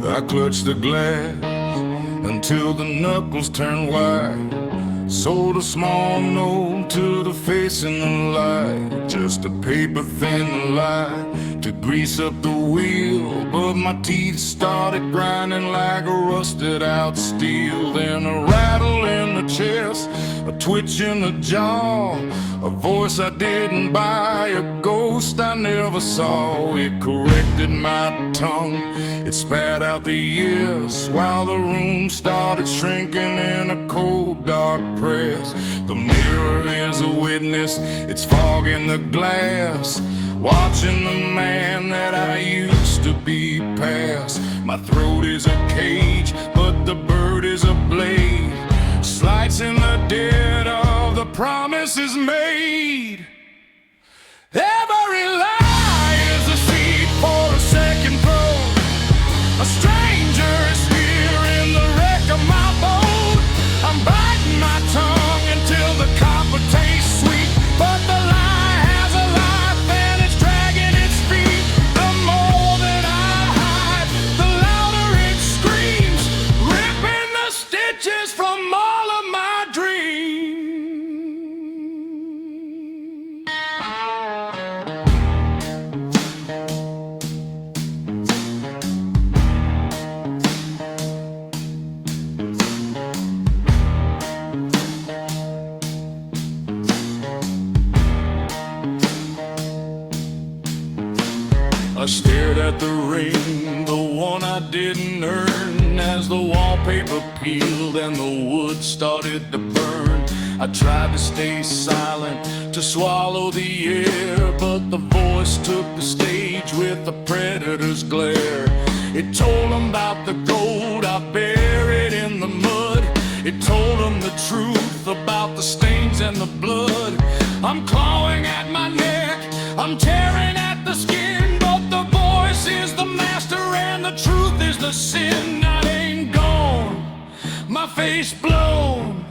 I clutched the glass until the knuckles turned white. Sold a small note to the face in the light, just a paper-thin lie to grease up the wheel. But my teeth started grinding like a rusted-out steel. Then a rattle in the chest, a twitch in the jaw, a voice I didn't buy, a ghost I never saw. It corrected my tongue, it spat out the years, while the room started shrinking in a cold, dark press. The mirror is a witness, it's fogging the glass, watching the man that I used to be past. My throat is a cage, but the bird is a blade, slicing the dead of the promises made. Every lie is a seed for a second throat. A stranger is here in the wreck of my boat. I'm biting my tongue until the copper tastes sweet, but the lie has a life and it's dragging its feet. The more that I hide, the louder it screams, ripping the stitches from all of my dreams. I stared at the ring, the one I didn't earn, as the wallpaper peeled and the wood started to burn. I tried to stay silent, to swallow the air, but the voice took the stage with a predator's glare. It told them about the gold I buried in the mud. It told them the truth about the stains and the blood. I'm clawing at my neck, I'm tearing at the skin, but the voice is the master and the truth is the sin. I ain't gone, my face blown,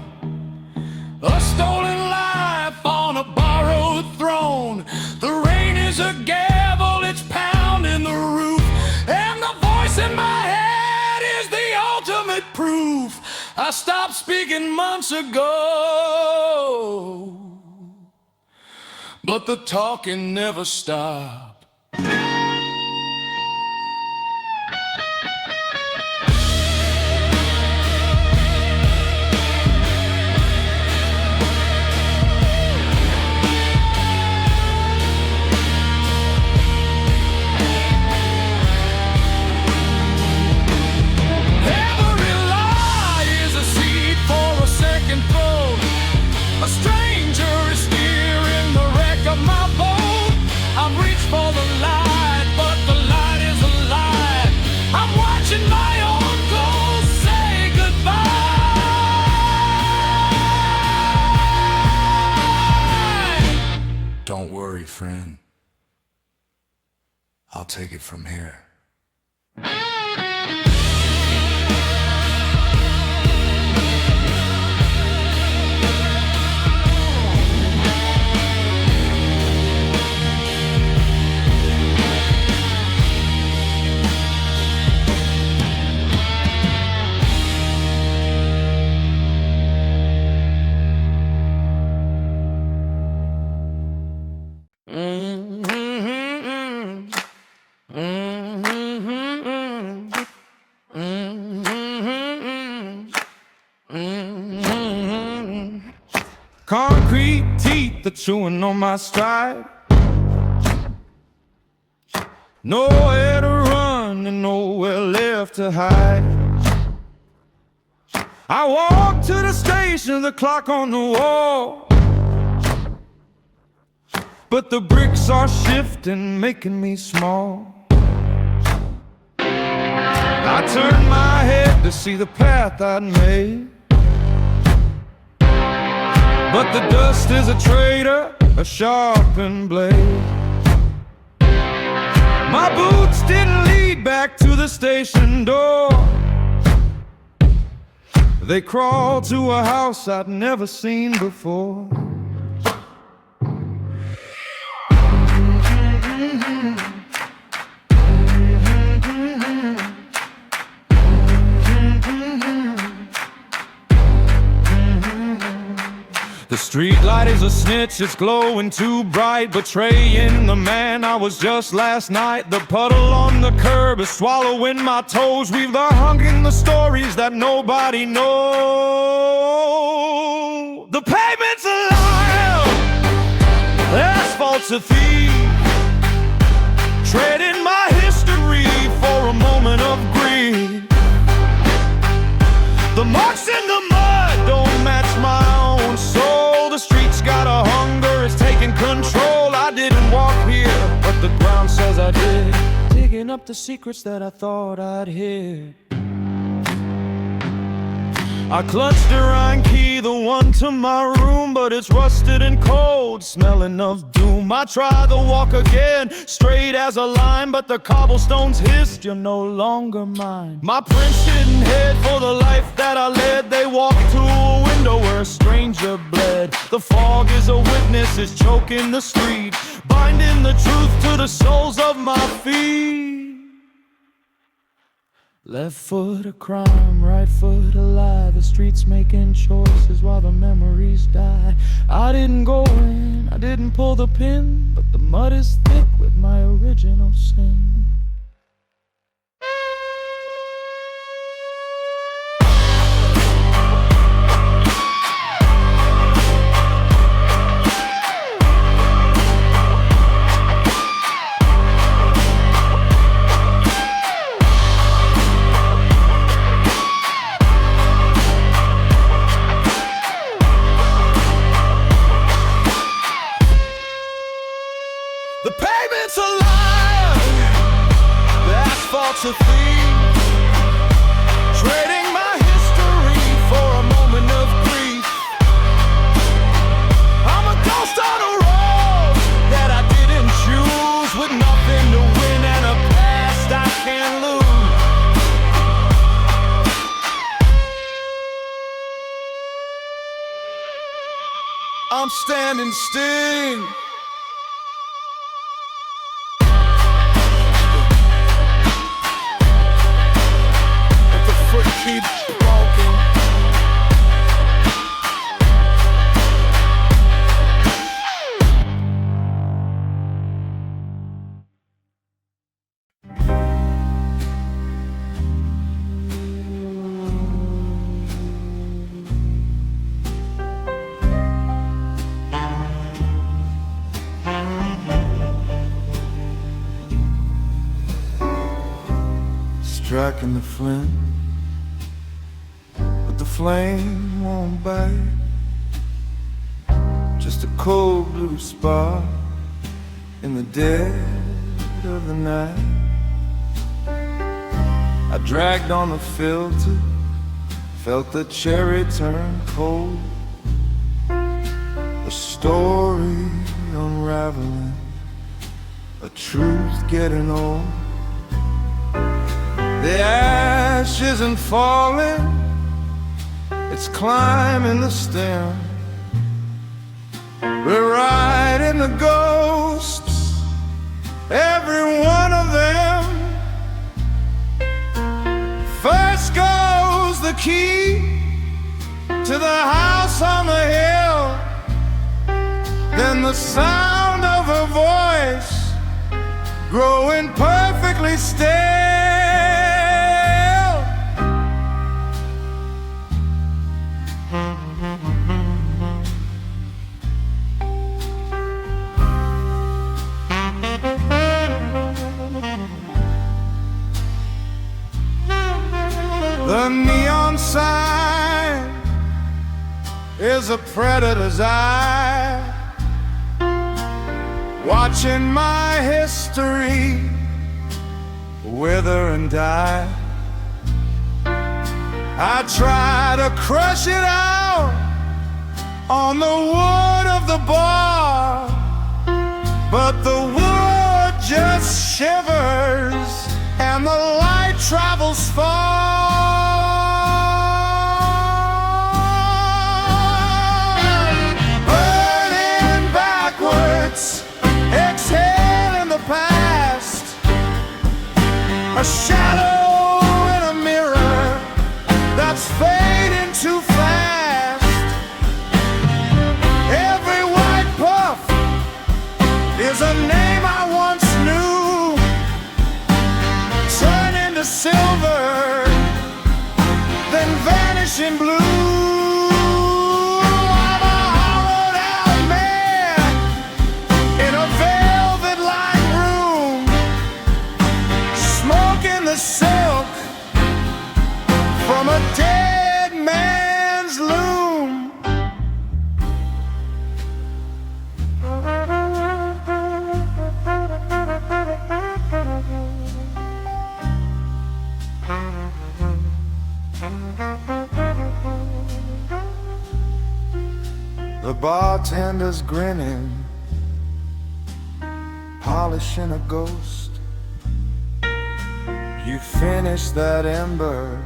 a stolen life on a borrowed throne. The rain is a gavel, it's pounding the roof, and the voice in my head is the ultimate proof. I stopped speaking months ago, but the talking never stopped. Every lie is a seed for a second throat. A stranger is here in the wreck of my boat. I've reached for the light, but the light is a lie. I'm watching my own ghost say goodbye. Don't worry, friend, I'll take it from here. Concrete teeth are chewing on my stride. Nowhere to run and nowhere left to hide. I walk to the station, the clock on the wall, but the bricks are shifting, making me small. I turn my head to see the path I'd made, but the dust is a traitor, a sharpened blade. My boots didn't lead back to the station door. They crawled to a house I'd never seen before. street light is a snitch, it's glowing too bright, betraying the man I was just last night. The puddle on the curb is swallowing my toes. We've the hung in the stories that nobody knows. The pavement's a liar, the asphalt's a thief, trading my history for a moment of greed. The marks in the mud don't match my own soul. The streets got a hunger, it's taking control. I didn't walk here, but the ground says I did, digging up the secrets that I thought I'd hid. I clutched the iron key, the one to my room, but it's rusted and cold, smelling of doom. I try the walk again, straight as a line, but the cobblestones hissed, you're no longer mine. My prints didn't head for the life that I led. They walked to a window where a stranger bled. The fog is a witness, it's choking the street, binding the truth to the soles of my feet. Left foot a crime, right foot a lie. The streets making choices while the memories die. I didn't go in, I didn't pull the pin, but the mud is thick with my original sin. The pavement's a liar, the asphalt's a thief, trading my history for a moment of grief. I'm a ghost on a road that I didn't choose, with nothing to win and a past I can't lose. I'm standing still, keep walking. Striking the flint, the flame won't bite. Just a cold blue spot in the dead of the night. I dragged on the filter, felt the cherry turn cold. A story unraveling, a truth getting old. The ash isn't falling, it's climbing the stem. We're riding the ghosts, every one of them. First goes the key to the house on the hill, then the sound of her voice growing perfectly still. The neon sign is a predator's eye, watching my history wither and die. I try to crush it out on the wood of the bar, but the wood just shivers and the light travels far. Exhale in the past, a shadow in a mirror that's fading too fast. in blue. I'm a hollowed out man in a velvet-like room, smoking the silk from a dead man's loom. The bartender's grinning, polishing a ghost. You finish that ember,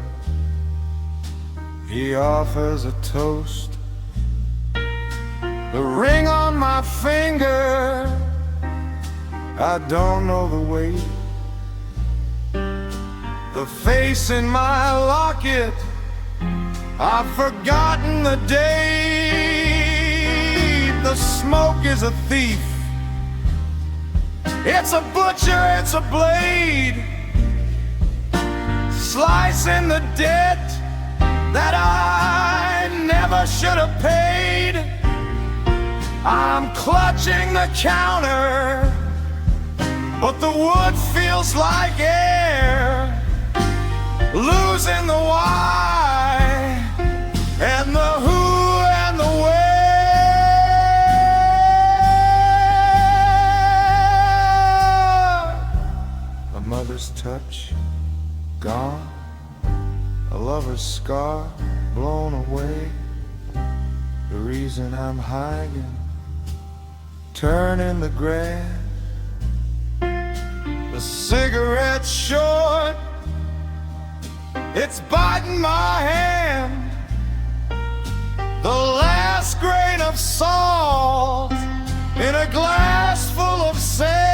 he offers a toast. The ring on my finger, I don't know the weight. The face in my locket, I've forgotten the date. The smoke is a thief, it's a butcher, it's a blade, slicing the debt that I never should have paid. I'm clutching the counter, but the wood feels like air, losing the why and the who and the where. A mother's touch, gone. A lover's scar, blown away. The reason I'm hiding, turning the grass. The cigarette's short, it's biting my hand. The last grain of salt in a glass full of sand.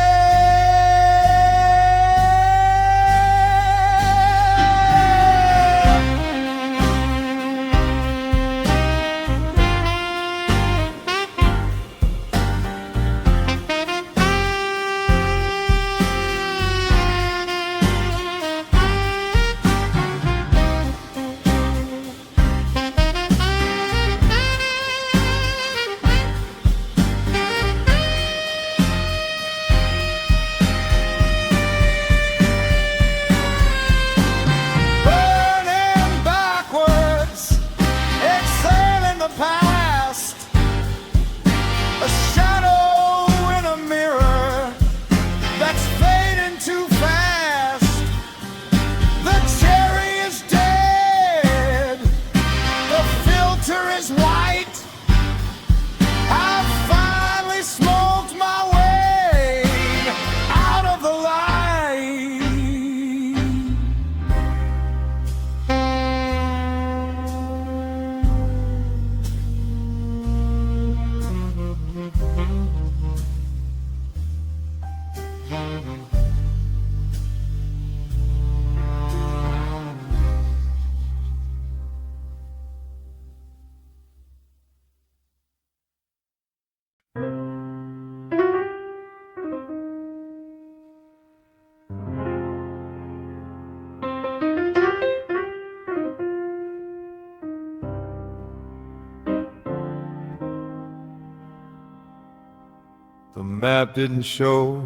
The map didn't show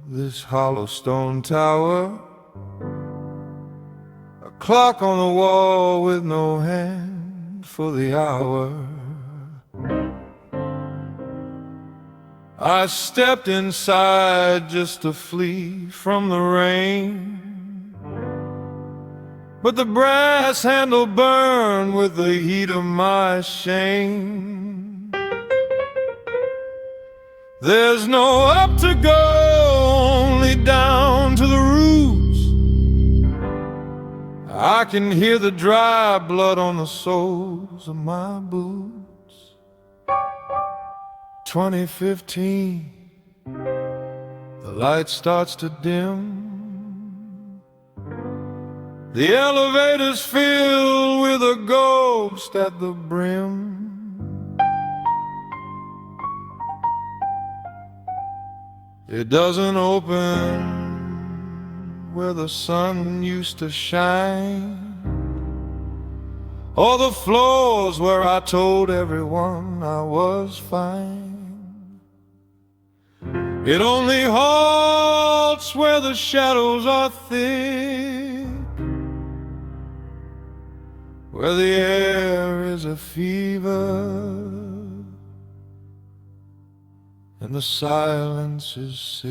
this hollow stone tower, a clock on the wall with no hand for the hour. I stepped inside just to flee from the rain, but the brass handle burned with the heat of my shame. There's no up to go, only down to the roots. I can hear the dry blood on the soles of my boots. 2015, the light starts to dim. The elevator's filled with a ghost at the brim. It doesn't open where the sun used to shine. or the floors where I told everyone I was fine. It only halts where the shadows are thick, where the air is a fever and the silence is sick.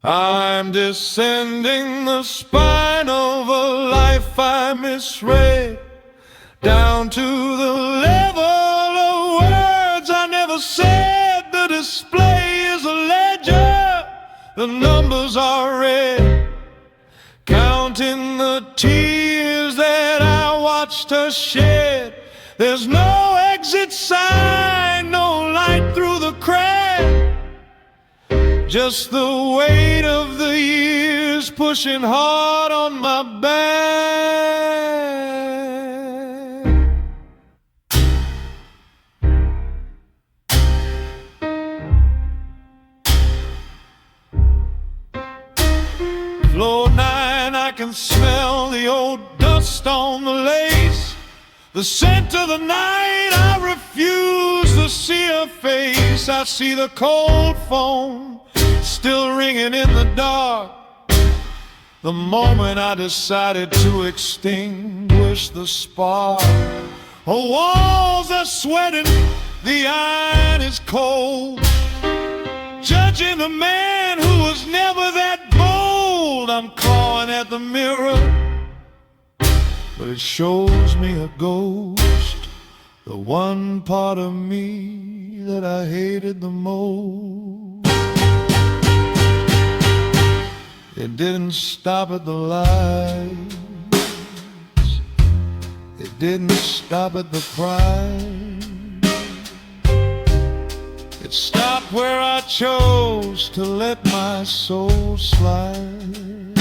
I'm descending the spine of a life I misread, down to the level of words I never said. The display is a ledger, the numbers are red, counting the tears that I watched her shed. There's no exit sign, no light through the crack, just the weight of the years pushing hard on my back. Floor 9, I can smell the old dust on the lace, the scent of the night. I refuse to see her face. I see the cold phone still ringing in the dark, the moment I decided to extinguish the spark. The walls are sweating, the iron is cold, judging a man who was never that bold. I'm clawing at the mirror, but it shows me a ghost, the one part of me that I hated the most. It didn't stop at the lights, it didn't stop at the crime. It stopped where I chose to let my soul slide.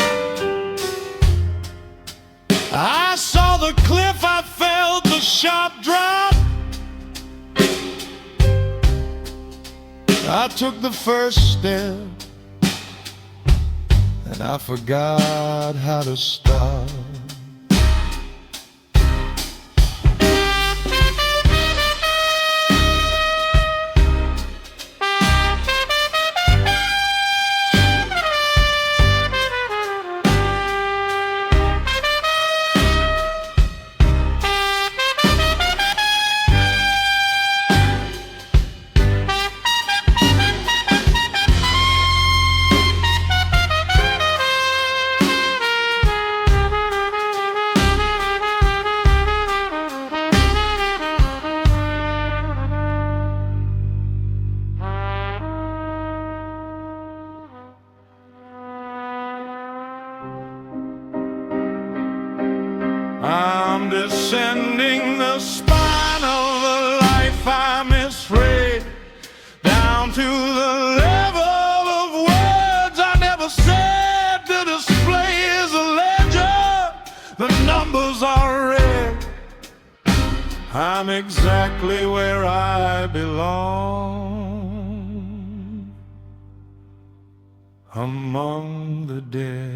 I saw the cliff, I felt the sharp drop. I took the first step, and I forgot how to stop. I'm descending the spine of a life I misread, down to the level of words I never said. The display is a ledger, the numbers are red. I'm exactly where I belong, among the dead.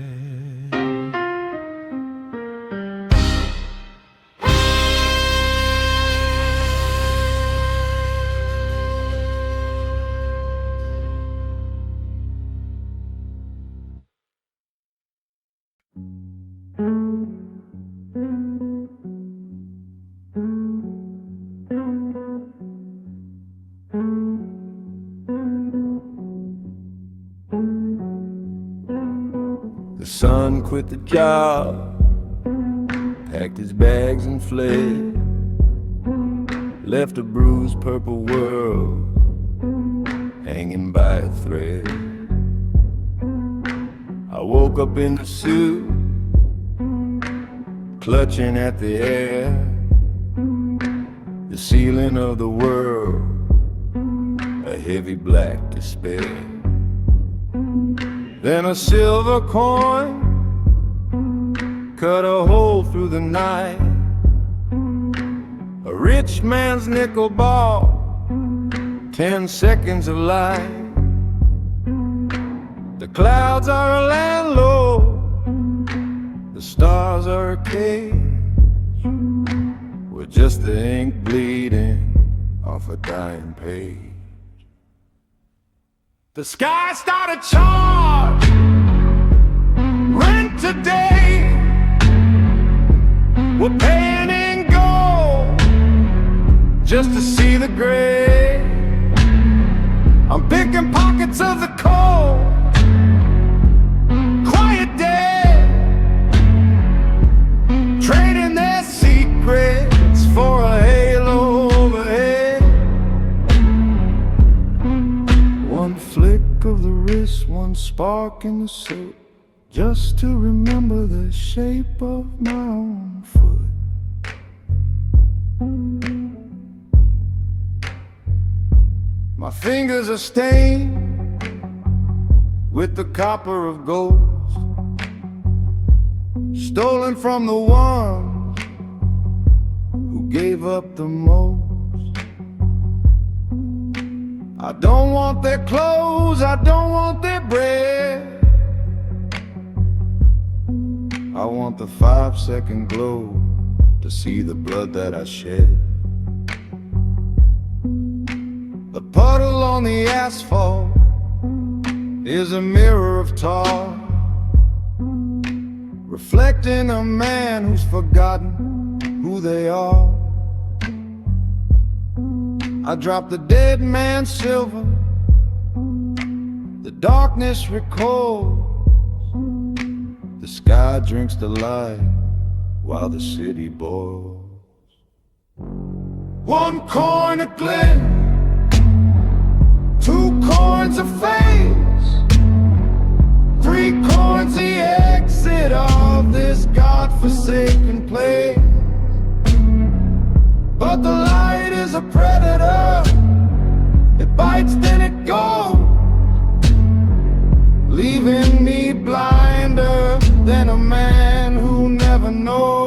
The son quit the job, packed his bags and fled, left a bruised purple world hanging by a thread. I woke up in the suit, clutching at the air, the ceiling of the world, a heavy black despair. Then a silver coin cut a hole through the night, a rich man's nickel ball, 10 seconds of light. The clouds are a landlord, the The stars are a cage with just the ink bleeding off a dying page. The sky started charged, rent today. We're paying in gold just to see the gray. I'm picking pockets of the cold, quiet dead, trading their secrets for a halo overhead. One flick of the wrist, one spark in the silk, just to remember the shape of my own foot. My fingers are stained with the copper of ghosts, stolen from the ones who gave up the most. I don't want their clothes, I don't want their bread. I want the 5-second glow to see the blood that I shed. The puddle on the asphalt is a mirror of tar, reflecting a man who's forgotten who they are. I drop the dead man's silver, the darkness recalls. The sky drinks the light while the city boils. One coin a glint, 2 coins a face, 3 coins the exit of this godforsaken place. But the light is a predator, it bites then it goes, leaving me blinder than a man who never knows.